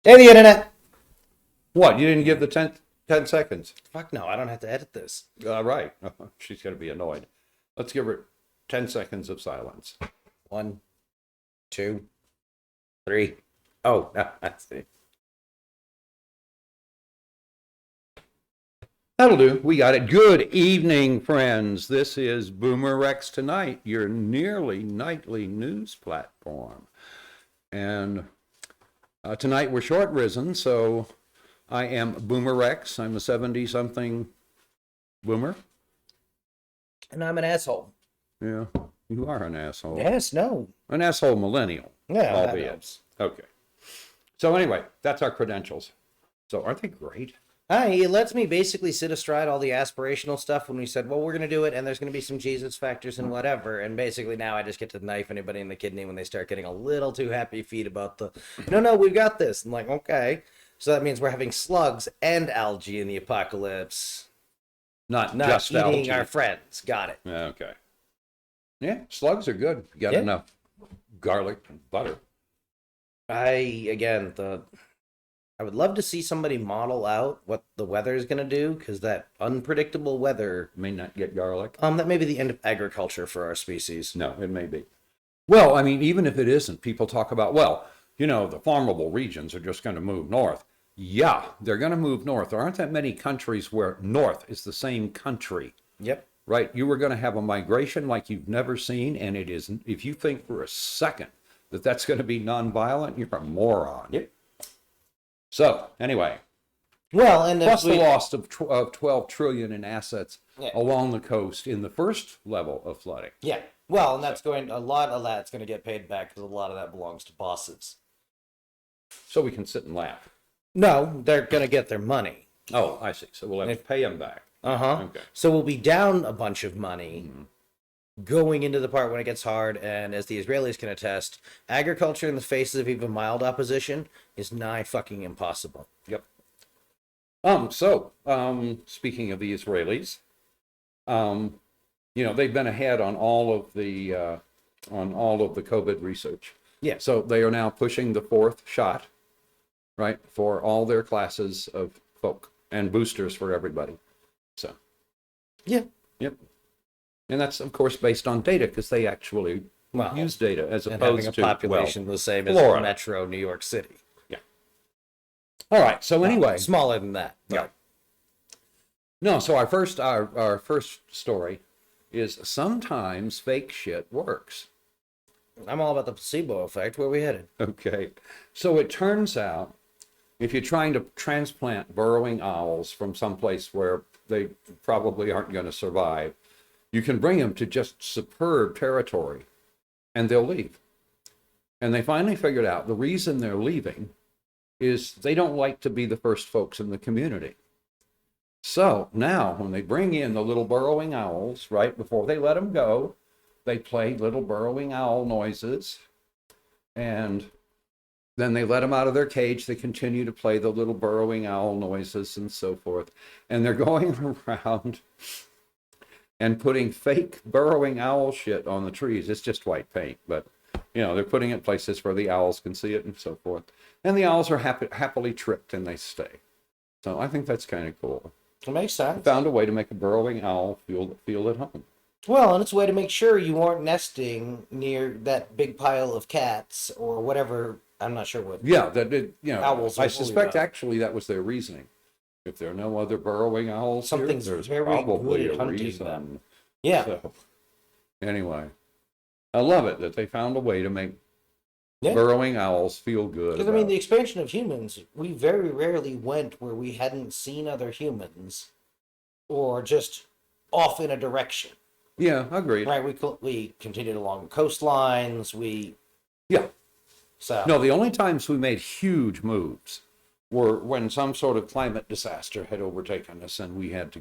Hey, the internet. What? You didn't give the 10 seconds? Fuck no, I don't have to edit this. Right. She's going to be annoyed. Let's give her 10 seconds of silence. 1, 2, 3. Oh, I see. That'll do. We got it. Good evening, friends. This is Boomer Rex Tonight, your nearly nightly news platform. And tonight we're short risen, so I am Boomer Rex. I'm a 70-something boomer. And I'm an asshole. Yeah, you are an asshole. Yes, no. An asshole millennial. Yeah, that albeit. helps. Okay. So anyway, that's our credentials. So aren't they great? It lets me basically sit astride all the aspirational stuff when we said, well, we're going to do it, and there's going to be some Jesus factors and whatever. And basically now I just get to knife anybody in the kidney when they start getting a little too happy feet about the, no, we've got this. I'm like, okay. So that means we're having slugs and algae in the apocalypse. Not just eating algae. our friends. Got it. Okay. Yeah, slugs are good. You got enough garlic and butter. I would love to see somebody model out what the weather is going to do, because that unpredictable weather may not get garlic. That may be the end of agriculture for our species. No, it may be. Well, I mean, even if it isn't, people talk about, well, you know, the farmable regions are just going to move north. Yeah, they're going to move north. There aren't that many countries where north is the same country. Yep. Right? You were going to have a migration like you've never seen, and it isn't. If you think for a second that that's going to be nonviolent, you're a moron. Yep. So, anyway. Well, and plus the loss of 12 trillion in assets yeah. along the coast in the first level of flooding. Yeah. Well, and that's a lot of that's going to get paid back because a lot of that belongs to bosses. So we can sit and laugh. No, they're going to get their money. Oh, I see. So we'll have to pay them back. Uh-huh. Okay. So we'll be down a bunch of money going into the part when it gets hard, and as the Israelis can attest, agriculture in the face of even mild opposition is nigh fucking impossible. Yep. Speaking of the Israelis, you know, they've been ahead on all of the COVID research. Yeah. So they are now pushing the 4th shot, right, for all their classes of folk, and boosters for everybody. So. Yeah. Yep. And that's, of course, based on data, because they actually use data as opposed to a population the same as Florida. Metro New York City. Yeah. All right. So anyway, smaller than that. Yeah. No. So our first story is sometimes fake shit works. I'm all about the placebo effect. Where are we headed? Okay. So it turns out, if you're trying to transplant burrowing owls from someplace where they probably aren't going to survive, you can bring them to just superb territory, and they'll leave. And they finally figured out the reason they're leaving is they don't like to be the first folks in the community. So now when they bring in the little burrowing owls, right before they let them go, they play little burrowing owl noises, and then they let them out of their cage. They continue to play the little burrowing owl noises and so forth. And they're going around and putting fake burrowing owl shit on the trees. It's just white paint, but, you know, they're putting it places where the owls can see it and so forth. And the owls are happily tricked, and they stay. So I think that's kind of cool. It makes sense. Found a way to make a burrowing owl feel at home. Well, and it's a way to make sure you aren't nesting near that big pile of cats or whatever. I'm not sure what. Yeah, owls. I suspect about. Actually that was their reasoning. If there are no other burrowing owls, something's there's very probably good at a hunting reason. them. Yeah. So, anyway, I love it that they found a way to make burrowing owls feel good. Because I mean, the expansion of humans, we very rarely went where we hadn't seen other humans, or just off in a direction. Yeah, agreed. Right, we continued along coastlines. No, the only times we made huge moves were when some sort of climate disaster had overtaken us, and we had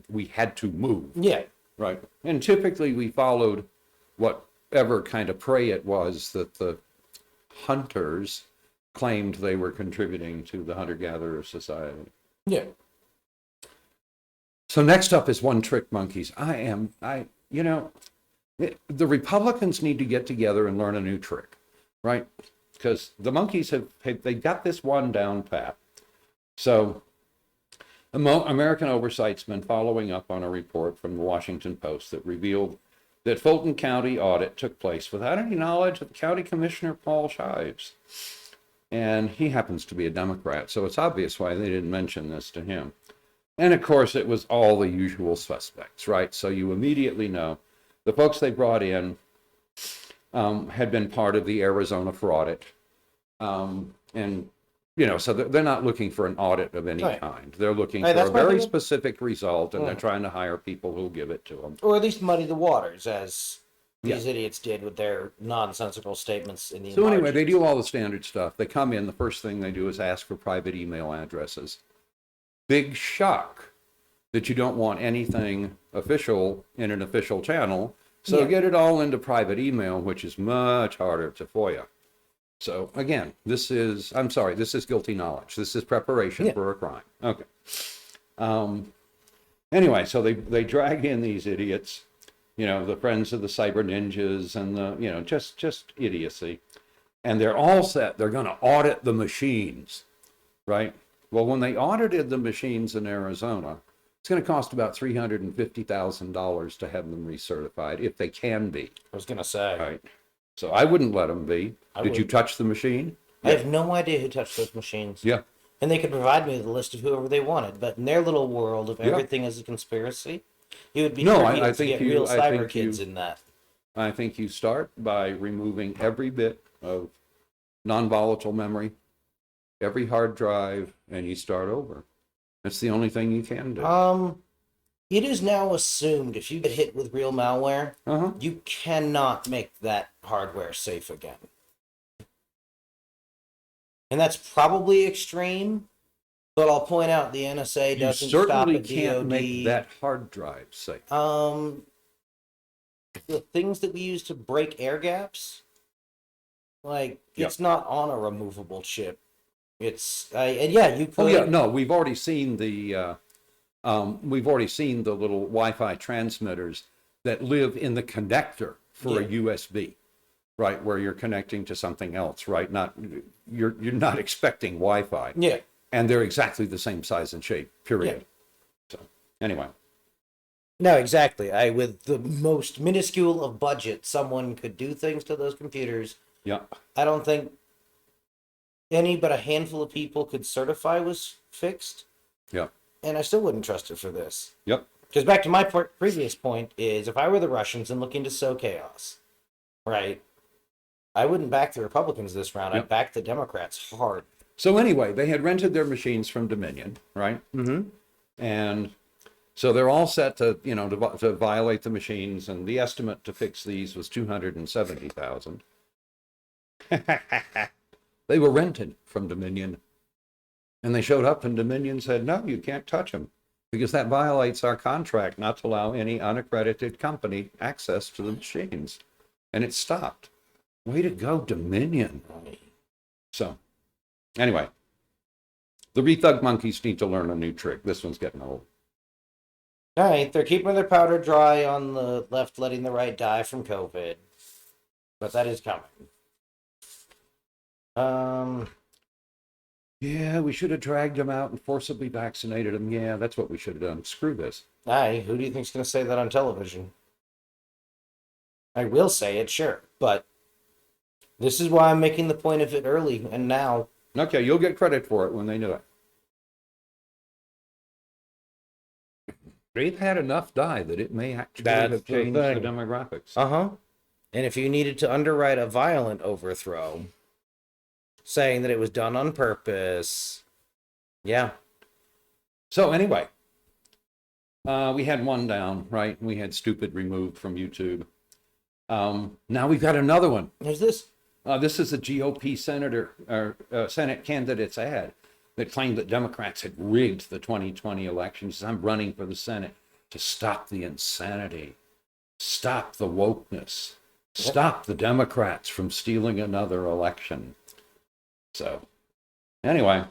to move. Yeah. Right. And typically we followed whatever kind of prey it was that the hunters claimed they were contributing to the hunter-gatherer society. Yeah. So next up is one-trick monkeys. The Republicans need to get together and learn a new trick, right? because the monkeys they got this one down pat. So American Oversight's been following up on a report from the Washington Post that revealed that Fulton County audit took place without any knowledge of County Commissioner Paul Shives. And he happens to be a Democrat, so it's obvious why they didn't mention this to him. And of course, it was all the usual suspects, right? So you immediately know the folks they brought in had been part of the Arizona fraud. And, you know, so they're not looking for an audit of any kind. They're looking for a very specific result, and they're trying to hire people who'll give it to them. Or at least muddy the waters, as these idiots did with their nonsensical statements in the So anyway, they do all the standard stuff. They come in, the first thing they do is ask for private email addresses. Big shock that you don't want anything official in an official channel. So get it all into private email, which is much harder to FOIA. So again, this is guilty knowledge. This is preparation for a crime. Okay. Anyway, so they drag in these idiots, you know, the friends of the cyber ninjas and the, you know, just idiocy. And they're all set. They're going to audit the machines, right? Well, when they audited the machines in Arizona, it's going to cost about $350,000 to have them recertified, if they can be. I was going to say. Right. So I wouldn't let them be. Did you touch the machine? I have no idea who touched those machines. Yeah. And they could provide me with a list of whoever they wanted. But in their little world, if everything is a conspiracy, it would be tricky to get real cyber kids in that. I think you start by removing every bit of non-volatile memory, every hard drive, and you start over. That's the only thing you can do. It is now assumed if you get hit with real malware, you cannot make that hardware safe again. And that's probably extreme, but I'll point out the NSA doesn't stop at DOD. You certainly can't make that hard drive safe. The things that we use to break air gaps, like, it's not on a removable chip. It's and you could. Oh yeah, no, we've already seen the little Wi-Fi transmitters that live in the connector for a USB, right, where you're connecting to something else, right? You're not expecting Wi-Fi. Yeah. And they're exactly the same size and shape, period. Yeah. So anyway. No, exactly. With the most minuscule of budget, someone could do things to those computers. Yeah. I don't think any but a handful of people could certify was fixed. Yeah. And I still wouldn't trust it for this. Yep. Because back to my previous point is, if I were the Russians and looking to sow chaos, right, I wouldn't back the Republicans this round. I'd back the Democrats hard. So anyway, they had rented their machines from Dominion, right? Mm-hmm. And so they're all set to, you know, to violate the machines, and the estimate to fix these was $270,000. They were rented from Dominion, and they showed up, and Dominion said, "No, you can't touch them, because that violates our contract not to allow any unaccredited company access to the machines." And it stopped. Way to go, Dominion. So, anyway, the rethug monkeys need to learn a new trick. This one's getting old. All right, they're keeping their powder dry on the left, letting the right die from COVID. But that is coming. Yeah, we should have dragged them out and forcibly vaccinated them. Yeah, that's what we should have done. Screw this. Aye, who do you think's going to say that on television? I will say it, sure, but this is why I'm making the point of it early and now. Okay, you'll get credit for it when they do it. They've had enough die that it may actually have changed the demographics. And if you needed to underwrite a violent overthrow, saying that it was done on purpose, yeah. So anyway, we had one down, right? We had stupid removed from YouTube. Now we've got another one. Who's this? This is a GOP Senate candidate's ad that claimed that Democrats had rigged the 2020 elections. I'm running for the Senate to stop the insanity, stop the wokeness, stop the Democrats from stealing another election. So, anyway,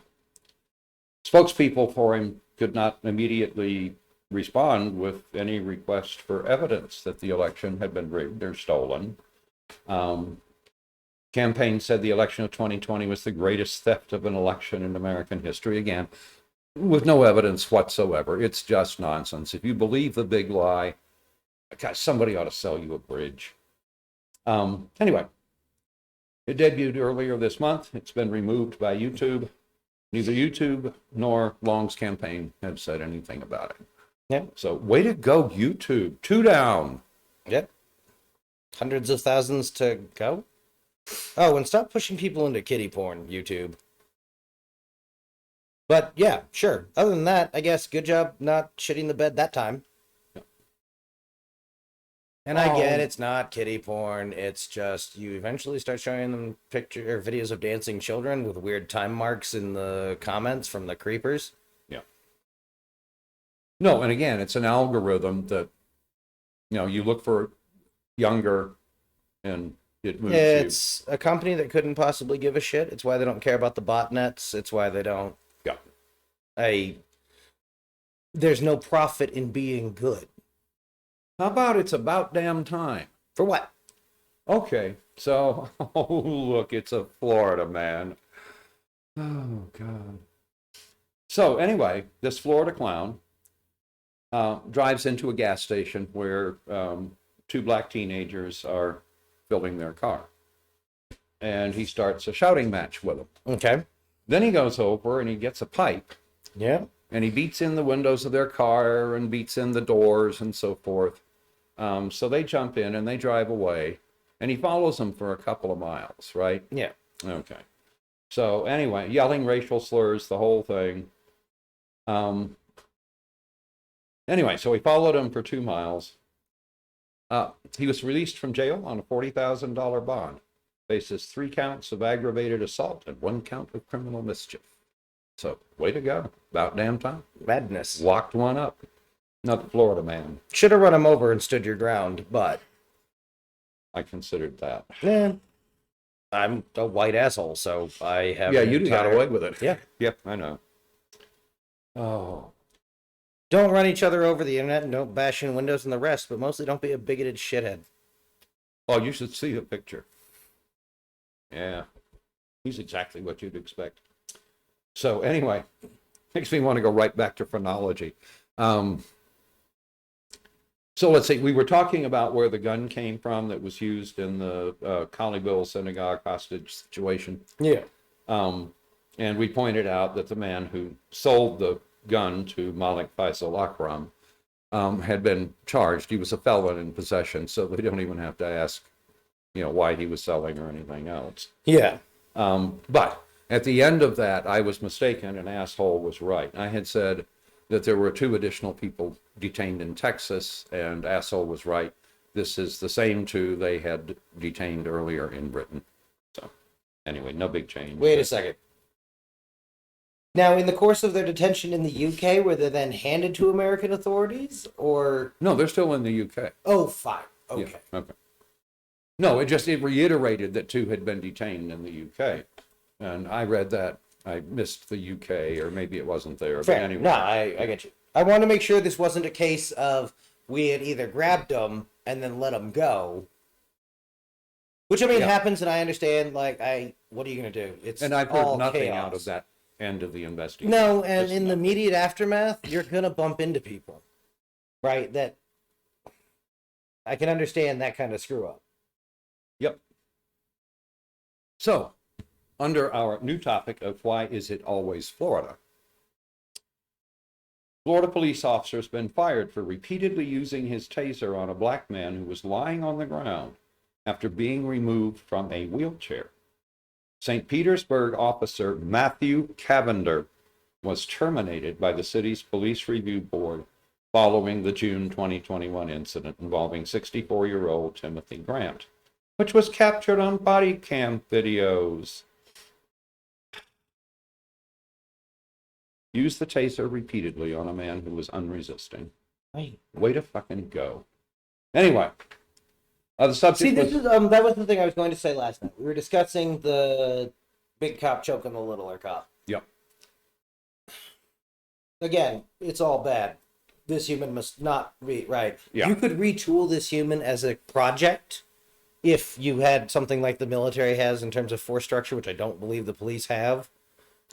spokespeople for him could not immediately respond with any request for evidence that the election had been rigged or stolen. Campaign said the election of 2020 was the greatest theft of an election in American history. Again, with no evidence whatsoever. It's just nonsense. If you believe the big lie, God, somebody ought to sell you a bridge. Anyway, it debuted earlier this month. It's been removed by YouTube. Neither YouTube nor Long's campaign have said anything about it. Yeah. So way to go, YouTube. 2 down. Yep. Hundreds of thousands to go. Oh, and stop pushing people into kiddie porn, YouTube. But yeah, sure. Other than that, I guess good job not shitting the bed that time. And I get it's not kiddie porn. It's just you eventually start showing them picture or videos of dancing children with weird time marks in the comments from the creepers. Yeah. No, and again, it's an algorithm that, you look for younger and it moves It's a company that couldn't possibly give a shit. It's why they don't care about the botnets. It's why they don't. Yeah. There's no profit in being good. How about it's about damn time? For what? Okay, so, oh, look, it's a Florida man. Oh, God. So, anyway, this Florida clown drives into a gas station where 2 black teenagers are filling their car. And he starts a shouting match with them. Okay. Then he goes over and he gets a pipe. Yeah. And he beats in the windows of their car and beats in the doors and so forth. So they jump in and they drive away. And he follows them for a couple of miles, right? Yeah. Okay. So anyway, yelling racial slurs, the whole thing. Anyway, so he followed him for 2 miles. He was released from jail on a $40,000 bond. Faces 3 counts of aggravated assault and 1 count of criminal mischief. So, way to go. About damn time. Madness. Locked one up. Not the Florida man. Should have run him over and stood your ground, but... I considered that. Yeah. I'm a white asshole, so I have... Yeah, you got away with it. Yeah. Yep, I know. Oh. Don't run each other over the internet and don't bash in windows and the rest, but mostly don't be a bigoted shithead. Oh, you should see the picture. Yeah. He's exactly what you'd expect. So anyway, makes me want to go right back to phrenology. So let's see, we were talking about where the gun came from that was used in the Colleyville synagogue hostage situation. Yeah. And we pointed out that the man who sold the gun to Malik Faisal Akram had been charged. He was a felon in possession, so they don't even have to ask, why he was selling or anything else. Yeah. But at the end of that, I was mistaken and Asshole was right. I had said that there were 2 additional people detained in Texas, and Asshole was right. This is the same 2 they had detained earlier in Britain. So anyway, no big change. Wait a second. Now, in the course of their detention in the UK, were they then handed to American authorities, or... No, they're still in the UK. Oh, fine. Okay. Yeah, okay. No, it reiterated that 2 had been detained in the UK. And I read that. I missed the UK, or maybe it wasn't there. Fair. But anyway. No, I get you. I want to make sure this wasn't a case of we had either grabbed them and then let them go. Which, I mean, happens, and I understand, what are you going to do? It's and I've all heard nothing chaos. out of that end of the investigation. No, and in the immediate aftermath, you're going to bump into people. Right? That I can understand that kind of screw up. Yep. So, under our new topic of why is it always Florida? Florida police officer has been fired for repeatedly using his taser on a black man who was lying on the ground after being removed from a wheelchair. St. Petersburg officer Matthew Cavender was terminated by the city's police review board following the June 2021 incident involving 64-year-old Timothy Grant, which was captured on body cam videos. Used the taser repeatedly on a man who was unresisting. Right. Way to fucking go. Anyway, the subject this is that was the thing I was going to say last night. We were discussing the big cop choking the littler cop. Yep. Again, it's all bad. This human must not be right. Yeah. You could retool this human as a project if you had something like the military has in terms of force structure, which I don't believe the police have,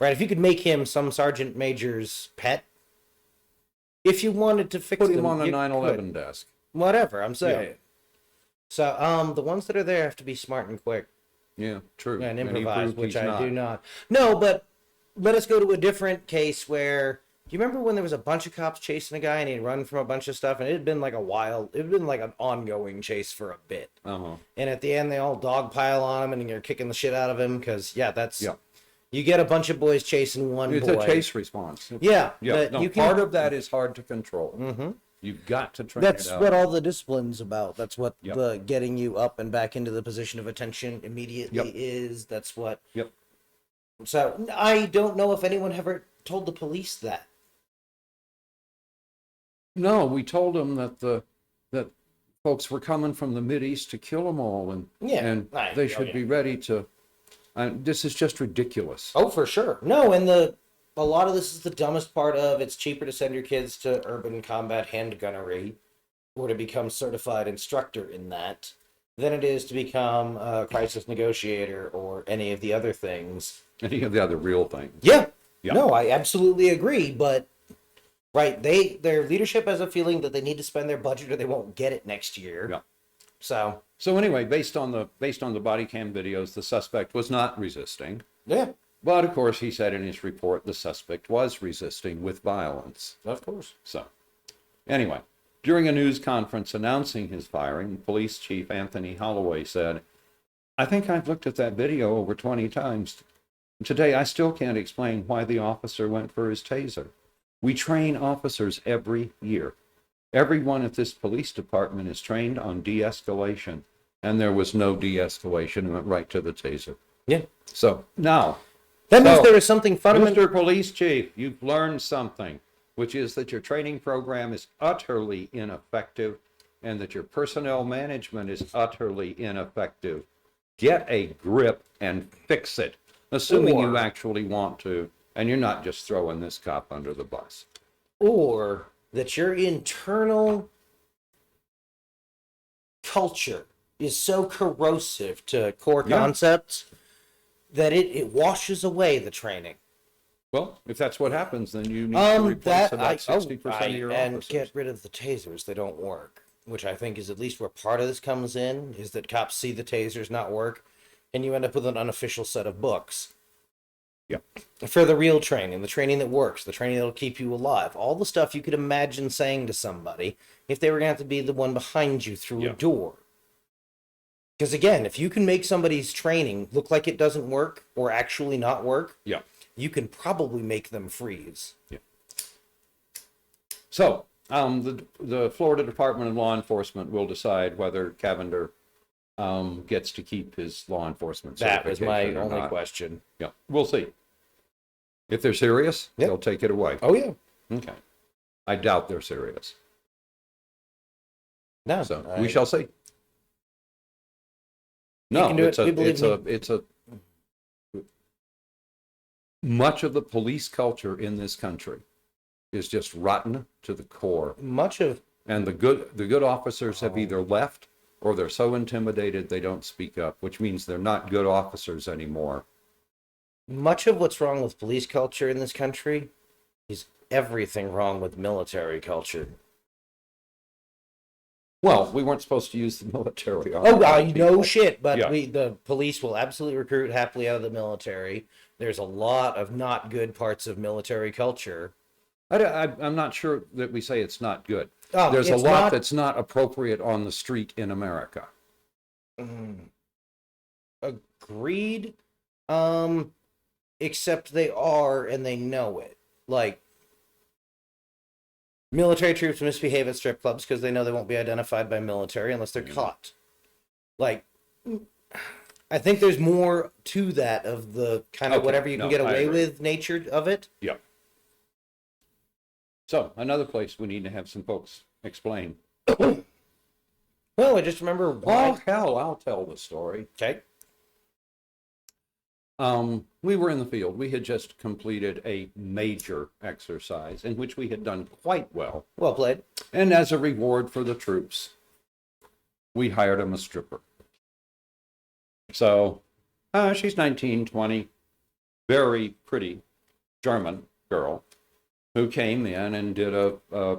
right? If you could make him some sergeant major's pet, if you wanted to fix Put him them, on a you 9/11 could. desk. Whatever, I'm saying. Yeah. So, the ones that are there have to be smart and quick Yeah, true. and he improvise, proved which he's I do not. No, but let us go to a different case where, do you remember when there was a bunch of cops chasing a guy and he'd run from a bunch of stuff, and it had been like it had been like an ongoing chase for a bit. Uh-huh. And at the end, they all dogpile on him and you're kicking the shit out of him because, that's... Yeah. You get a bunch of boys chasing one It's boy. a chase response. Yeah. Yeah. You Part of that is hard to control. Mm-hmm. You've got to train That's it out. what all the discipline's about. That's what Yep. the getting you up and back into the position of attention immediately Yep. is. That's what... Yep. So, I don't know if anyone ever told the police that. No, we told them that folks were coming from the Mideast to kill them all, and they should be ready to. This is just ridiculous. Oh, for sure. No, and a lot of this is the dumbest part of it's cheaper to send your kids to urban combat handgunnery or to become certified instructor in that than it is to become a crisis negotiator or any of the other things. Any of the other real things. Yeah. Yeah. No, I absolutely agree, but right, their leadership has a feeling that they need to spend their budget or they won't get it next year. Yeah. So anyway, based on the body cam videos, the suspect was not resisting. yeah, But of course, he said in his report the suspect was resisting with violence. of course. So, anyway, during a news conference announcing his firing, Police Chief Anthony Holloway said, "I think I've looked at that video over 20 times. Today, I still can't explain why the officer went for his taser. We train officers every year. Everyone at this police department is trained on de-escalation, and there was no de-escalation. It went right to the taser." Yeah. So, now... That means there is something fundamental. Mr. Police Chief, you've learned something, which is that your training program is utterly ineffective and that your personnel management is utterly ineffective. Get a grip and fix it, assuming you actually want to, and you're not just throwing this cop under the bus. Or that your internal culture is so corrosive to core concepts that it washes away the training. Well, if that's what happens, then you need to replace about 60% of your and officers. get rid of the tasers. They don't work, which I think is at least where part of this comes in, is that cops see the tasers not work, and you end up with an unofficial set of books. Yeah. For the real training, the training that works, the training that'll keep you alive, all the stuff you could imagine saying to somebody if they were going to have to be the one behind you through a door. Because again, if you can make somebody's training look like it doesn't work or actually not work, you can probably make them freeze. Yeah. So, the Florida Department of Law Enforcement will decide whether Cavender gets to keep his law enforcement That was my certification or only not. question. Yeah, we'll see. If they're serious, they'll take it away. Oh, yeah. Okay. I doubt they're serious. No. So we shall see. You No, can do it. it's a much of the police culture in this country is just rotten to the core. And the good officers have either left or they're so intimidated they don't speak up, which means they're not good officers anymore. Much of what's wrong with police culture in this country is everything wrong with military culture. Well, we weren't supposed to use the military. Oh, I know shit, but Yeah. the police will absolutely recruit happily out of the military. There's a lot of not good parts of military culture. I'm not sure that we say it's not good. There's a lot that's not appropriate on the street in America. Agreed. Except they are, and they know it. Like, military troops misbehave at strip clubs because they know they won't be identified by military unless they're caught. Like, I think there's more to that of the kind of whatever you can get away with nature of it. Yeah. So, another place we need to have some folks explain. Well, I just remember why. Oh, hell, I'll tell the story. Okay. We were in the field. We had just completed a major exercise in which we had done quite well. Well played. And as a reward for the troops, we hired them a stripper. So she's 19, 20, very pretty German girl who came in and did a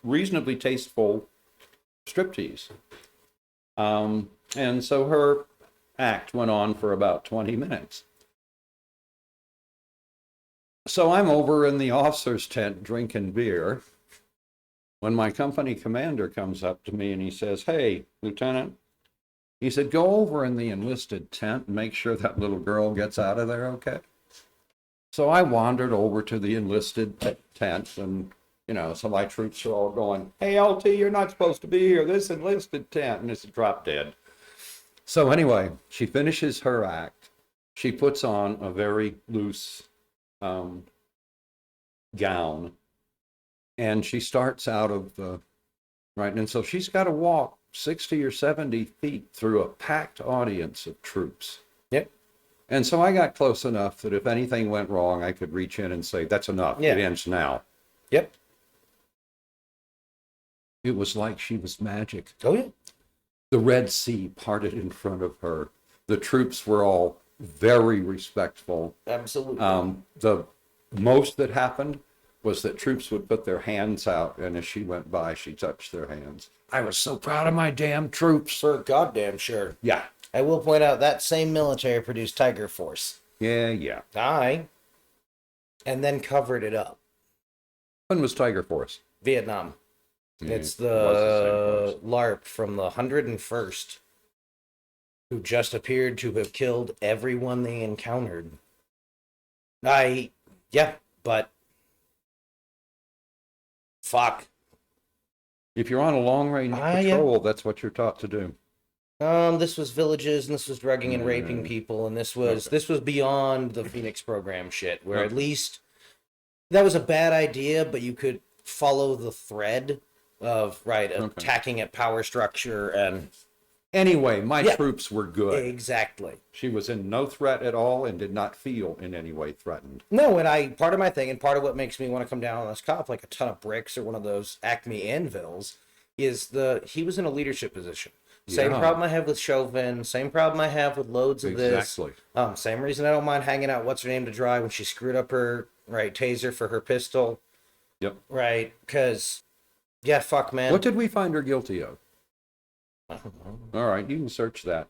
reasonably tasteful striptease. And so her act went on for about 20 minutes. So I'm over in the officer's tent drinking beer when my company commander comes up to me and he says, "Hey, Lieutenant," he said, "go over in the enlisted tent and make sure that little girl gets out of there okay." So I wandered over to the enlisted tent, and so my troops are all going, "Hey, LT, you're not supposed to be here. This enlisted tent," and it's drop dead. So anyway, she finishes her act. She puts on a very loose gown, and she starts out of the right. And so she's got to walk 60 or 70 feet through a packed audience of troops. Yep. And so I got close enough that if anything went wrong, I could reach in and say, "That's enough. Yeah. It ends now." Yep. It was like she was magic. Oh, yeah. The Red Sea parted in front of her. The troops were all very respectful. Absolutely. The most that happened was that troops would put their hands out, and as she went by, she touched their hands. I was so proud of my damn troops. For goddamn sure. Yeah. I will point out that same military produced Tiger Force. Yeah. And then covered it up. When was Tiger Force? Vietnam. Yeah, It's it was the same LARP from the 101st, who just appeared to have killed everyone they encountered. But fuck. If you're on a long-range patrol, yeah. that's what you're taught to do. This was villages, and this was drugging and raping people, and this was beyond the Phoenix program shit, where at least that was a bad idea, but you could follow the thread of attacking at power structure and anyway, my troops were good. Exactly. She was in no threat at all and did not feel in any way threatened. No, and part of my thing, and part of what makes me want to come down on this cop like a ton of bricks or one of those Acme anvils, is he was in a leadership position. Same problem I have with Chauvin, same problem I have with loads of this. Same reason I don't mind hanging out what's her name to dry when she screwed up her taser for her pistol. Yep. Right, because fuck, man. What did we find her guilty of? I don't know. All right, you can search that.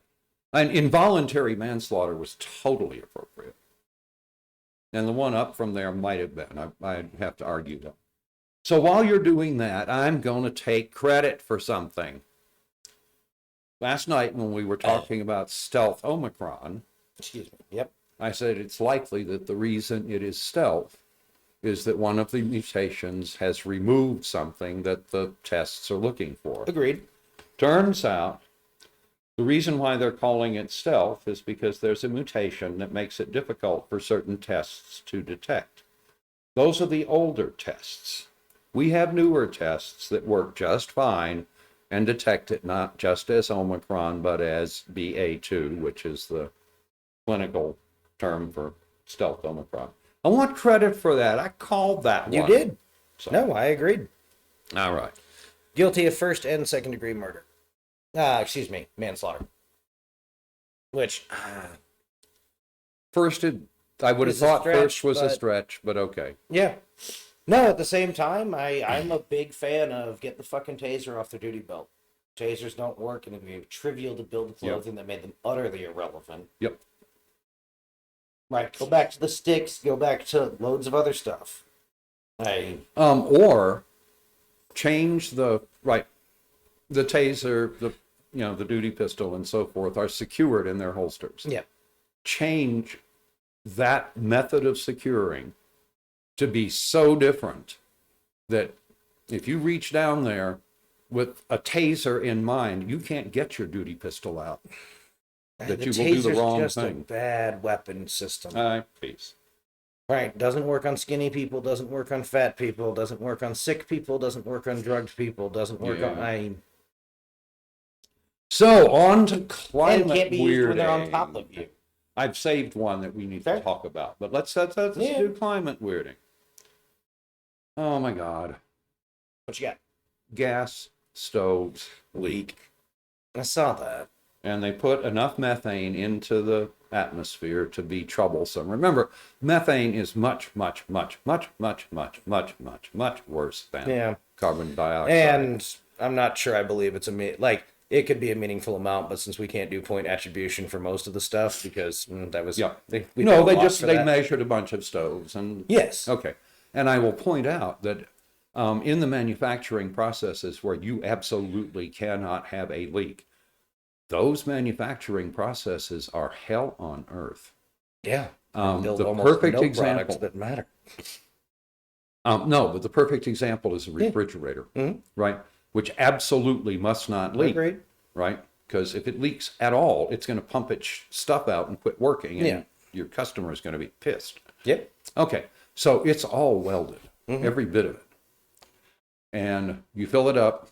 And involuntary manslaughter was totally appropriate. And the one up from there might have been. I'd have to argue that. So while you're doing that, I'm going to take credit for something. Last night when we were talking about stealth Omicron, excuse me, yep, I said it's likely that the reason it is stealth is that one of the mutations has removed something that the tests are looking for. Agreed. Turns out the reason why they're calling it stealth is because there's a mutation that makes it difficult for certain tests to detect. Those are the older tests. We have newer tests that work just fine and detect it not just as Omicron, but as BA2, which is the clinical term for stealth Omicron. I want credit for that. I called that one. You did. So. No, I agreed. All right. Guilty of first and second degree murder. Manslaughter. Which, first, I would have thought first was a stretch, but okay. Yeah. No, at the same time, I'm a big fan of get the fucking taser off their duty belt. Tasers don't work, and it'd be trivial to build clothing that made them utterly irrelevant. Yep. Right, go back to the sticks, go back to loads of other stuff. Or change the taser, the duty pistol and so forth are secured in their holsters. Yeah. Change that method of securing to be so different that if you reach down there with a taser in mind, you can't get your duty pistol out. That you will do the wrong just thing. A bad weapon system. Peace. Right, doesn't work on skinny people, doesn't work on fat people, doesn't work on sick people, doesn't work on drugged people, doesn't work on... So, on to climate and can't be used when they're on top of you. I've saved one that we need to talk about, but let's do climate weirding. Oh my God. What you got? Gas stoves leak. I saw that. and they put enough methane into the atmosphere to be troublesome. Remember, methane is much, much, much, much, much, much, much, much, much worse than carbon dioxide. And I'm not sure I believe it's it could be a meaningful amount, but since we can't do point attribution for most of the stuff because that was they measured a bunch of stoves and yes. Okay. And I will point out that in the manufacturing processes where you absolutely cannot have a leak, those manufacturing processes are hell on earth. Yeah. The perfect example that matter. No, but the perfect example is a refrigerator, right? Which absolutely must not leak, Agreed. right? Because if it leaks at all, it's going to pump its stuff out and quit working, and your customer is going to be pissed. Yep. Okay, so it's all welded, every bit of it. And you fill it up,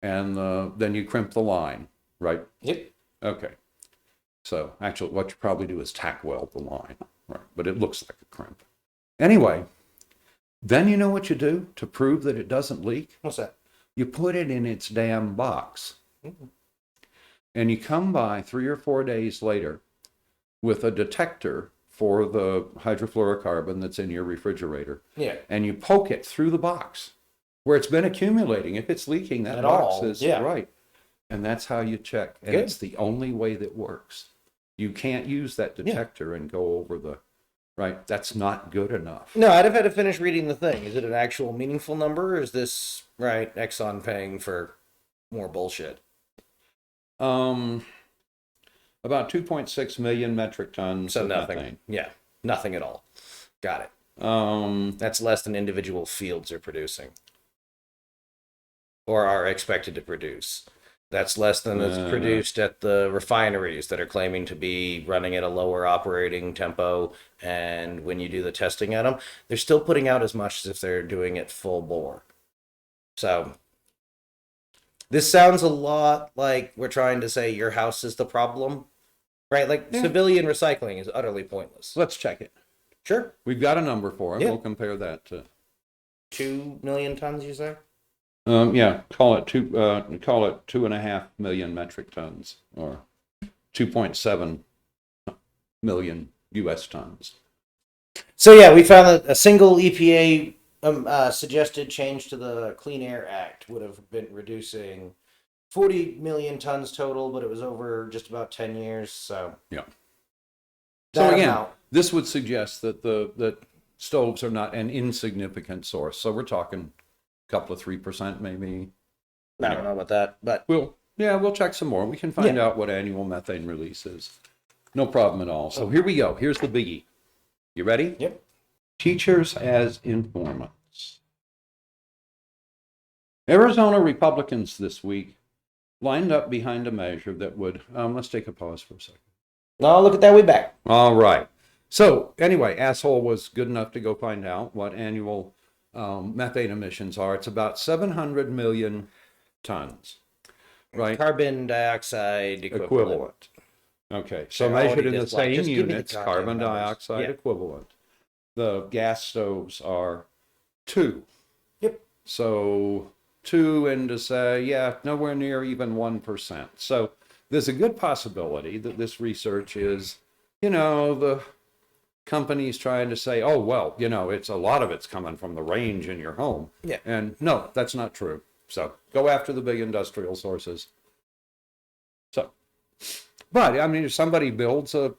and then you crimp the line, right? Yep. Okay. So actually, what you probably do is tack weld the line, right? But it looks like a crimp. Anyway, then you know what you do to prove that it doesn't leak? What's that? You put it in its damn box. And you come by 3 or 4 days later with a detector for the hydrofluorocarbon that's in your refrigerator. Yeah. And you poke it through the box where it's been accumulating. If it's leaking, that box is right. And that's how you check. And it's the only way that works. You can't use that detector and go over the, right? That's not good enough. No, I'd have had to finish reading the thing. Is it an actual meaningful number? Or is this, right, Exxon paying for more bullshit? About 2.6 million metric tons So of nothing. methane. Yeah, nothing at all. Got it. That's less than individual fields are producing. Or are expected to produce. That's less than is produced at the refineries that are claiming to be running at a lower operating tempo. And when you do the testing at them, they're still putting out as much as if they're doing it full bore. So this sounds a lot like we're trying to say your house is the problem, right? Like civilian recycling is utterly pointless. Let's check it. Sure. We've got a number for it. Yeah. We'll compare that to 2 million tons, you say? Call it 2.5 million metric tons, or 2.7 million U.S. tons. So yeah, we found that a single EPA suggested change to the Clean Air Act would have been reducing 40 million tons total, but it was over just about 10 years. So yeah. So again, this would suggest that that stoves are not an insignificant source. So we're talking a couple of 3% maybe. I don't know about that, but we'll check some more. We can find out what annual methane release is. No problem at all. So here we go. Here's the biggie. You ready? Yep. Teachers as informants. Arizona Republicans this week lined up behind a measure that would, let's take a pause for a second. No, look at that way back. All right. So anyway, Asshole was good enough to go find out what annual methane emissions are. It's about 700 million tons, right? Carbon dioxide equivalent. Okay, so measured in the same Just give me the units, goddamn carbon numbers. dioxide equivalent. The gas stoves are 2. Yep. So 2 into say, nowhere near even 1%. So there's a good possibility that this research is, the companies trying to say, oh, well, it's a lot of it's coming from the range in your home. Yeah. And no, that's not true. So go after the big industrial sources. So, but I mean, if somebody builds a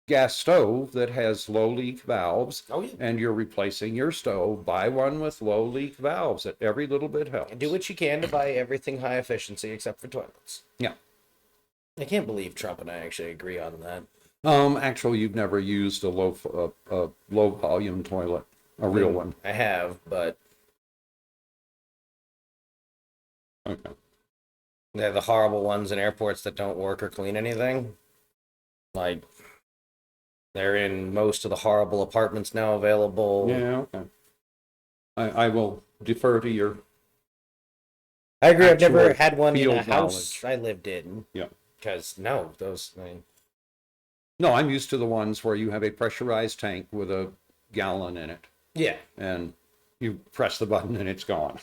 gas stove that has low leak valves, and you're replacing your stove, buy one with low leak valves. Every little bit helps. Do what you can to buy everything high efficiency except for toilets. Yeah. I can't believe Trump and I actually agree on that. Actually, you've never used a low volume toilet, a real one. I have, but okay. They're the horrible ones in airports that don't work or clean anything. Like, they're in most of the horrible apartments now available. Yeah, okay. I will defer to your. I agree. I've never had one in a house knowledge. I lived in. Yeah. Because those. No, I'm used to the ones where you have a pressurized tank with a gallon in it. Yeah. And you press the button and it's gone.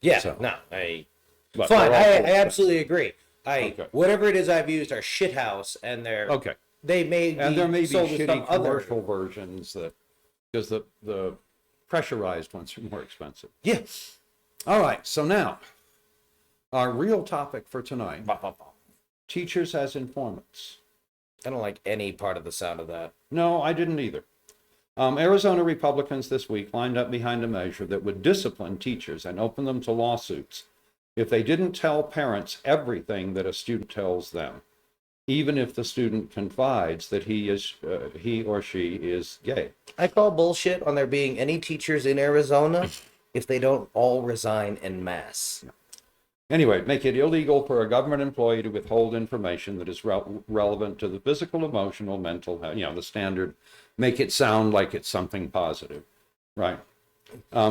Yeah. So, no, I. but Fine. I absolutely agree. Okay. Whatever it is I've used are shithouse, and Okay. they may be And there may be sold as some shitty other. commercial versions that, because the pressurized ones are more expensive. Yeah. All right, so now, our real topic for tonight, teachers as informants. I don't like any part of the sound of that. No, I didn't either. Arizona Republicans this week lined up behind a measure that would discipline teachers and open them to lawsuits if they didn't tell parents everything that a student tells them, even if the student confides that he or she is gay. I call bullshit on there being any teachers in Arizona if they don't all resign en masse. Anyway, make it illegal for a government employee to withhold information that is relevant to the physical, emotional, mental health, the standard, make it sound like it's something positive, right?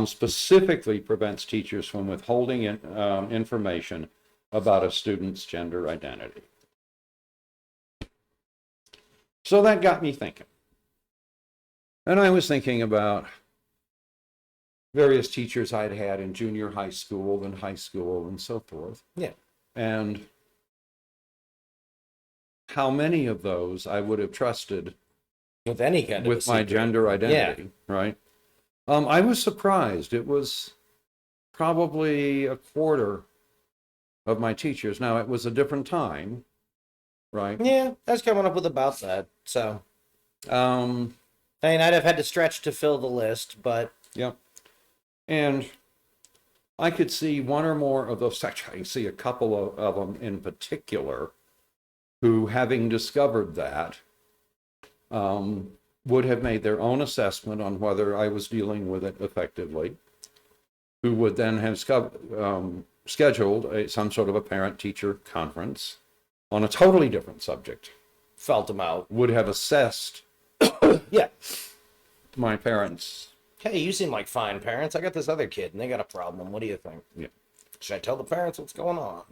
Specifically prevents teachers from withholding information about a student's gender identity. So that got me thinking. And I was thinking about various teachers I'd had in junior high school and high school and so forth. Yeah. And how many of those I would have trusted With any kind of with my gender identity, right? I was surprised. It was probably a quarter of my teachers. Now, it was a different time, right? Yeah, I was coming up with about that. So, Um, I mean, I'd have had to stretch to fill the list, but Yep. And I could see one or more of those, actually, I see a couple of them in particular who, having discovered that, would have made their own assessment on whether I was dealing with it effectively, who would then have scheduled some sort of a parent-teacher conference on a totally different subject, felt them out. would have assessed Yeah. my parents. Hey, you seem like fine parents. I got this other kid, and they got a problem. What do you think? Yeah. Should I tell the parents what's going on?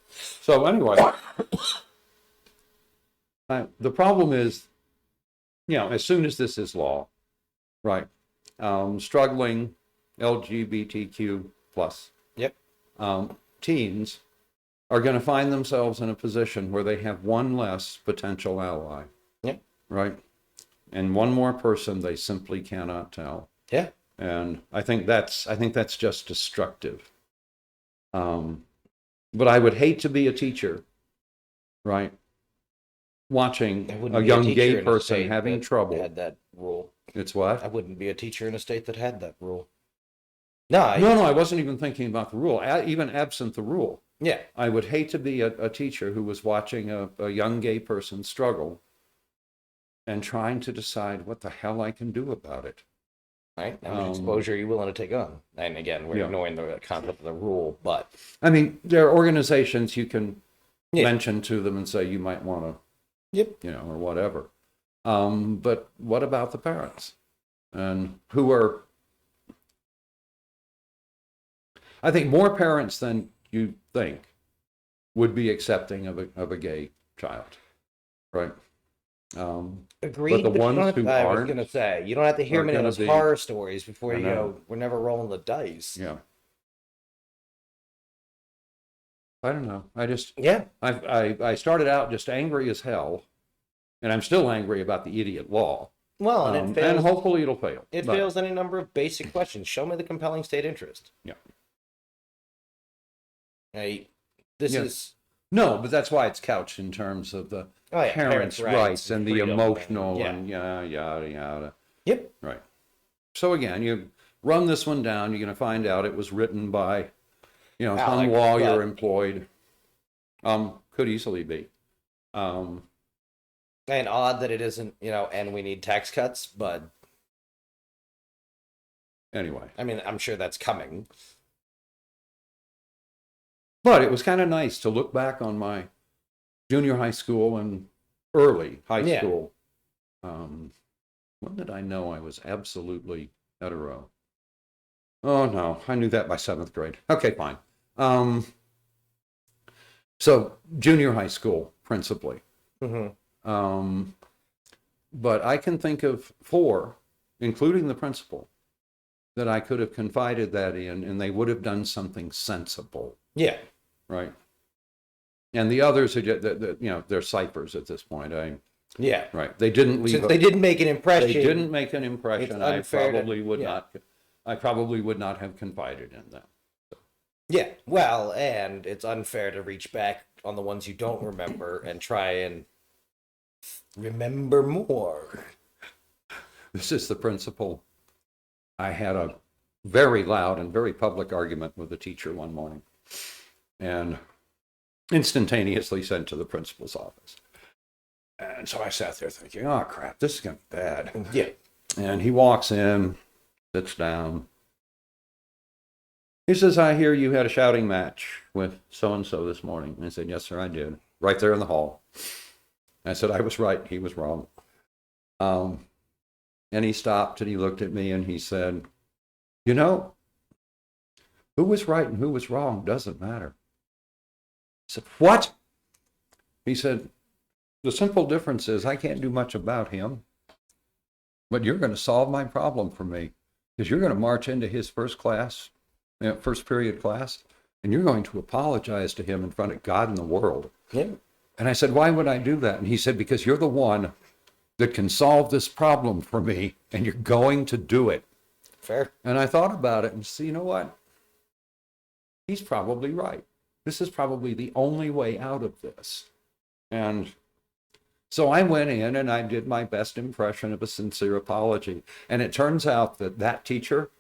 So anyway, the problem is, as soon as this is law, right, struggling LGBTQ plus Yep. teens are going to find themselves in a position where they have one less potential ally. Yep. Right? And one more person they simply cannot tell. Yeah. And I think that's just destructive. But I would hate to be a teacher, right? Watching a young gay person having trouble. Had that rule. It's what? I wouldn't be a teacher in a state that had that rule. No, I wasn't even thinking about the rule. Even absent the rule, Yeah. I would hate to be a teacher who was watching a young gay person struggle and trying to decide what the hell I can do about it. Right. How much exposure are you willing to take on? And again, we're ignoring the concept of the rule, but I mean, there are organizations you can mention to them and say you might want to, or whatever. But what about the parents? And who are, I think more parents than you think would be accepting of a gay child, right? agreed. But the ones who I was aren't, going to say, you don't have to hear many of those horror stories before you go, we're never rolling the dice. Yeah. I don't know. Yeah. I started out just angry as hell, and I'm still angry about the idiot law. Well, and it fails. And hopefully it'll fail. It fails any number of basic questions. Show me the compelling state interest. Yeah. This is no, but that's why it's couched in terms of the parents' rights and the emotional and yada yada. Yep. Right. So again, you run this one down, you're going to find out it was written by, some lawyer employed. Could easily be. And odd that it isn't, and we need tax cuts, but anyway. I mean, I'm sure that's coming. But it was kind of nice to look back on my junior high school and early high school. When did I know I was absolutely hetero? Oh, no. I knew that by 7th grade. Okay, fine. So junior high school, principally. Mm-hmm. But I can think of 4, including the principal, that I could have confided that in, and they would have done something sensible. Yeah. Right. And the others are just, they're ciphers at this point. Yeah. Right. They didn't leave. Since they didn't make an impression. They didn't make an impression. It's I unfair probably to- would yeah. not. I probably would not have confided in them. Yeah, well, and it's unfair to reach back on the ones you don't remember and try and remember more. This is the principle. I had a very loud and very public argument with a teacher one morning, and instantaneously sent to the principal's office. And so I sat there thinking, oh crap, this is gonna be bad. Yeah. And he walks in, sits down. He says, I hear you had a shouting match with so-and-so this morning. And I said, yes, sir, I did. Right there in the hall. I said, I was right. He was wrong. And he stopped and he looked at me and he said, you know, who was right and who was wrong doesn't matter. I said, what? He said, the simple difference is I can't do much about him, but you're going to solve my problem for me because you're going to march into his first period class, and you're going to apologize to him in front of God and the world. Yeah. And I said, why would I do that? And he said, because you're the one that can solve this problem for me, and you're going to do it. Fair. And I thought about it and said, you know what? He's probably right. This is probably the only way out of this. And so I went in and I did my best impression of a sincere apology. And it turns out that that teacher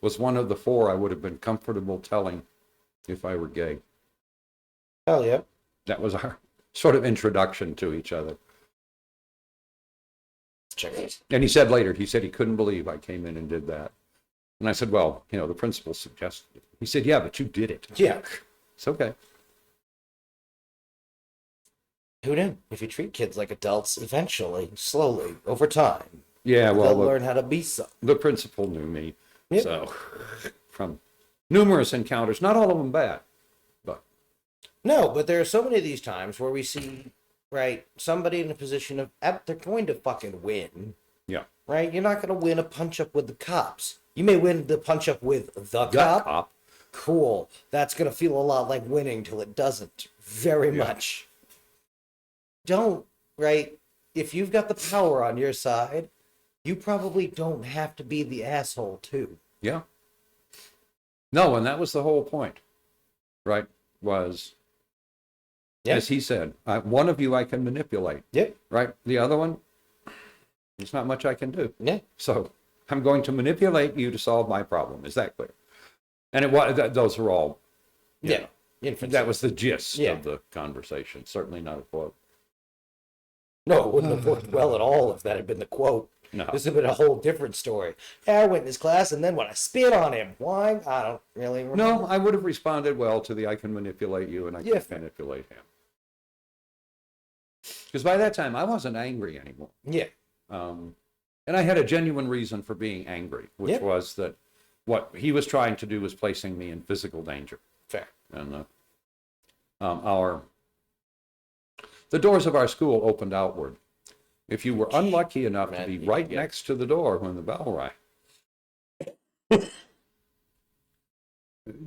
was one of the 4 I would have been comfortable telling if I were gay. Hell yeah. That was our sort of introduction to each other. Check it. And he said later, he said he couldn't believe I came in and did that. And I said, well, the principal suggested it. He said, yeah, but you did it. Yeah. It's okay. Who knew? If you treat kids like adults, eventually, slowly, over time, Yeah, well, they'll learn how to be some. the principal knew me. Yep. So, from numerous encounters, not all of them bad, but No, but there are so many of these times where we see, right, somebody in a position of, they're going to fucking win, yeah. right? You're not going to win a punch-up with the cops. You may win the punch-up with the Gut cop. Cool. That's going to feel a lot like winning till it doesn't. Very much. Don't, right? If you've got the power on your side, you probably don't have to be the asshole, too. Yeah. No, and that was the whole point, right? Was, as he said, one of you I can manipulate, Yep. right? The other one, there's not much I can do. Yeah. So I'm going to manipulate you to solve my problem. Is that clear? And it was, those are all, you know, Infancy. that was the gist Yeah. of the conversation. Certainly not a quote. No, it wouldn't have worked well at all if that had been the quote. No. This would have been a whole different story. I went in his class, and then when I spit on him, why? I don't really remember. No, I would have responded well to the I can manipulate you and I can manipulate him. Because by that time, I wasn't angry anymore. Yeah. And I had a genuine reason for being angry, which was that what he was trying to do was placing me in physical danger. Fair. And the doors of our school opened outward. If you were unlucky enough to be right next to the door when the bell rang,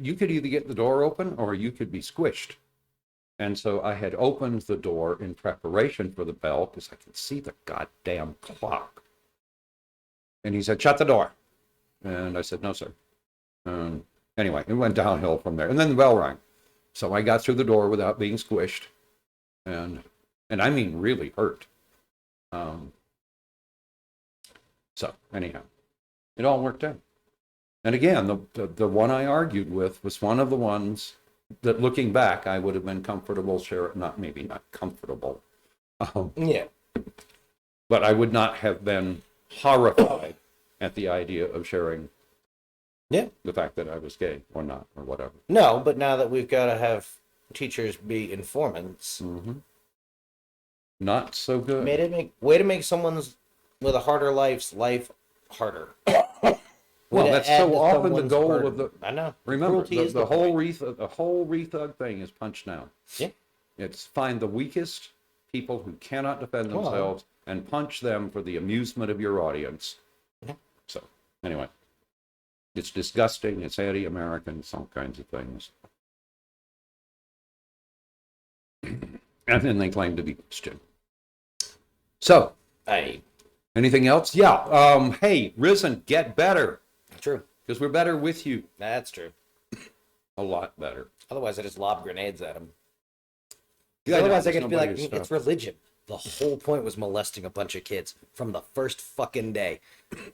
you could either get the door open or you could be squished. And so I had opened the door in preparation for the bell because I could see the goddamn clock. And he said, shut the door. And I said, no, sir. Anyway, it went downhill from there. And then the bell rang. So I got through the door without being squished. And I mean really hurt. So anyhow, it all worked out. And again, the one I argued with was one of the ones that, looking back, I would have been comfortable sharing. Maybe not comfortable. But I would not have been horrified at the idea of sharing the fact that I was gay or not or whatever. No, but now that we've got to have teachers be informants, not so good. Way to make someone's with a harder life harder. Well, that's so often the goal of the. I know. Remember, the whole rethug thing is punch down. Yeah. It's find the weakest people who cannot defend themselves and punch them for the amusement of your audience. Yeah. So anyway, it's disgusting. It's anti-American. It's all kinds of things. And then they claim to be Christian. So, Hey, anything else? Yeah. Hey, Risen, get better. true. Because we're better with you. That's true. A lot better. Otherwise, I just lob grenades at him. Yeah, Otherwise, I there's get to be like, nobody to it's stop. religion. The whole point was molesting a bunch of kids from the first fucking day.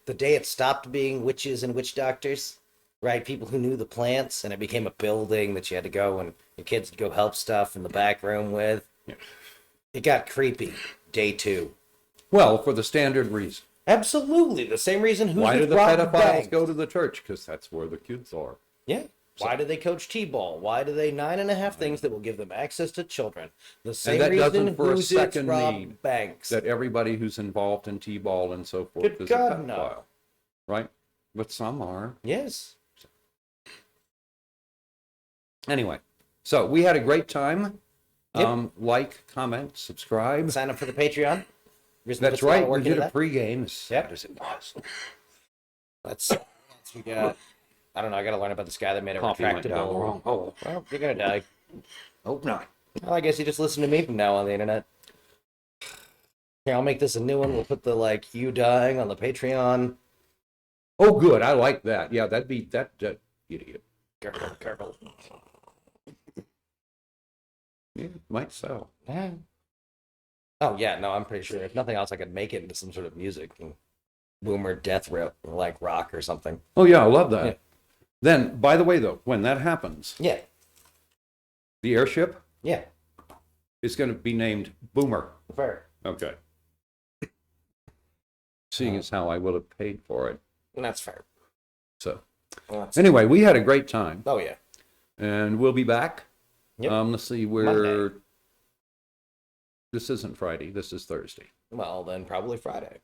The day it stopped being witches and witch doctors, right? People who knew the plants, and it became a building that you had to go and your kids would go help stuff in the back room with. Yeah. It got creepy. Day 2. Well, for the standard reason. Absolutely. The same reason who's Why do with the Rob pedophiles Banks. go to the church? Because that's where the kids are. Yeah. Why do they coach T-ball? Why do they 9.5 things that will give them access to children? The same that reason doesn't for a who's it's second Rob mean Banks. That everybody who's involved in T-ball and so forth Good is God, a pedophile. no. Right? But some are. Yes. Anyway, so we had a great time. Yep. Like, comment, subscribe. Sign up for the Patreon. That's right. We did a pregame. As Yep. sad as it was. Let's we got. I don't know. I got to learn about this guy that made a Coffee went down the retractable. wrong hole. Well, you're gonna die. Hope not. Well, I guess you just listen to me from now on the internet. Here, I'll make this a new one. We'll put the like you dying on the Patreon. Oh, good. I like that. Yeah, that'd be that idiot. Careful, careful. Yeah, might sell. Yeah. Oh yeah, no, I'm pretty sure. If nothing else, I could make it into some sort of music, boomer death rip, like rock or something. Oh yeah, I love that. Yeah. Then, by the way, though, when that happens, Yeah, the airship yeah, is going to be named Boomer. fair. Okay. Seeing as how I will have paid for it. That's fair. So, Well, that's- anyway, we had a great time, Oh yeah. and we'll be back. Yep. Let's see where. Monday. This isn't Friday. This is Thursday. Well, then probably Friday.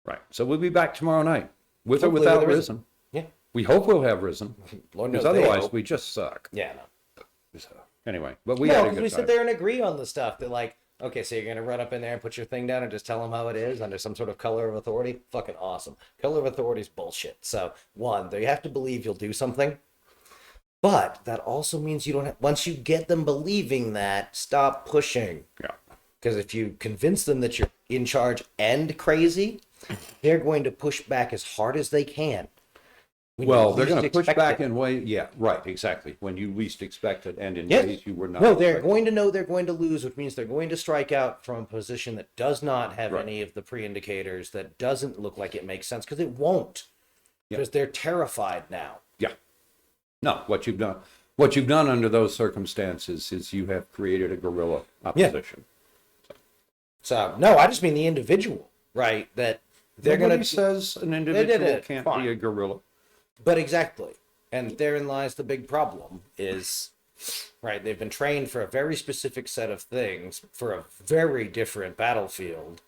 Right. So we'll be back tomorrow night, with or Hopefully without with Risen. Risen. Yeah. We hope we'll have Risen, Lord knows because they otherwise hope. we just suck. Yeah, no. So, anyway, but we No, had a because good we time. sit there and agree on the stuff that, like, okay, so you're gonna run up in there and put your thing down and just tell them how it is under some sort of color of authority. Fucking awesome. Color of authority is bullshit. So one, they have to believe you'll do something, but that also means you don't. Once you get them believing that, stop pushing. Yeah. Because if you convince them that you're in charge and crazy, they're going to push back as hard as they can. when you Well, they're least going to push expect back it. in way. Yeah, right. Exactly. When you least expect it, and in Yes. ways you were not. No, they're expecting. going to know they're going to lose, which means they're going to strike out from a position that does not have Right. any of the pre-indicators, that doesn't look like it makes sense, because it won't. Yeah. Because they're terrified now. Yeah. No, what you've done under those circumstances is you have created a guerrilla opposition. So, no, I just mean the individual, right? That they're Nobody going to... says an individual it. can't Fine. be a guerrilla. But exactly. And therein lies the big problem is, right, they've been trained for a very specific set of things for a very different battlefield,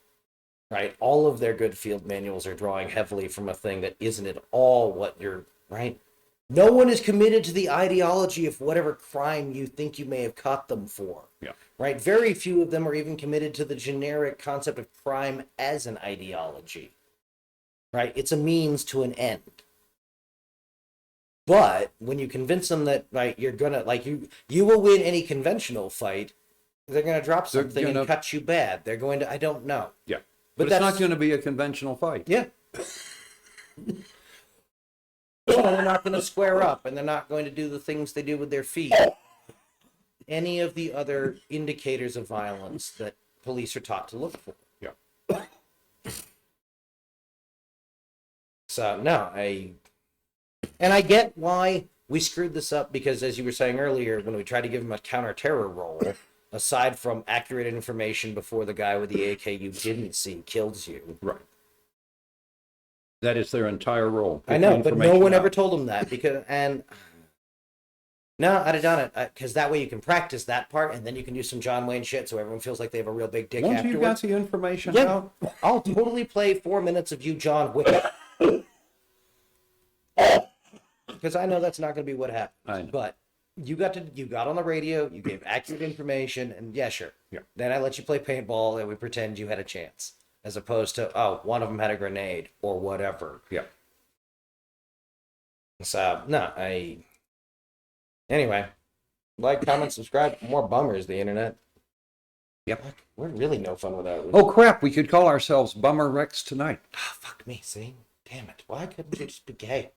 right? All of their good field manuals are drawing heavily from a thing that isn't at all what you're, right? No one is committed to the ideology of whatever crime you think you may have caught them for, Yeah. right? Very few of them are even committed to the generic concept of crime as an ideology, right? It's a means to an end. But when you convince them that, right, you're gonna, like, you will win any conventional fight, they're gonna drop They're something gonna- and cut you bad. They're going to, I don't know. Yeah. But But it's not that's- going to be a conventional fight. Yeah. They're not going to square up, and they're not going to do the things they do with their feet. Any of the other indicators of violence that police are taught to look for. Yeah. So, no, and I get why we screwed this up, because as you were saying earlier, when we tried to give him a counter-terror role, aside from accurate information before the guy with the AK you didn't see kills you. Right. That is their entire role. I Get know, the but no information one ever out. told him that, because, and no, I'd have done it, because that way you can practice that part, and then you can do some John Wayne shit, so everyone feels like they have a real big dick Once you got afterwards. the information Yeah, out, I'll totally play 4 minutes of you, John Wick. Because I know that's not going to be what happens. I know. But you got on the radio, you gave accurate information, and yeah, sure. Yeah. Then I let you play paintball, and we pretend you had a chance, as opposed to, oh, one of them had a grenade or whatever. yeah. So no, anyway, like, comment, subscribe. More bummers, the internet. Yep. Fuck, we're really no fun without. Oh crap! We could call ourselves BoomerRexTonight. Ah, fuck me. See, damn it. Why couldn't you just be gay?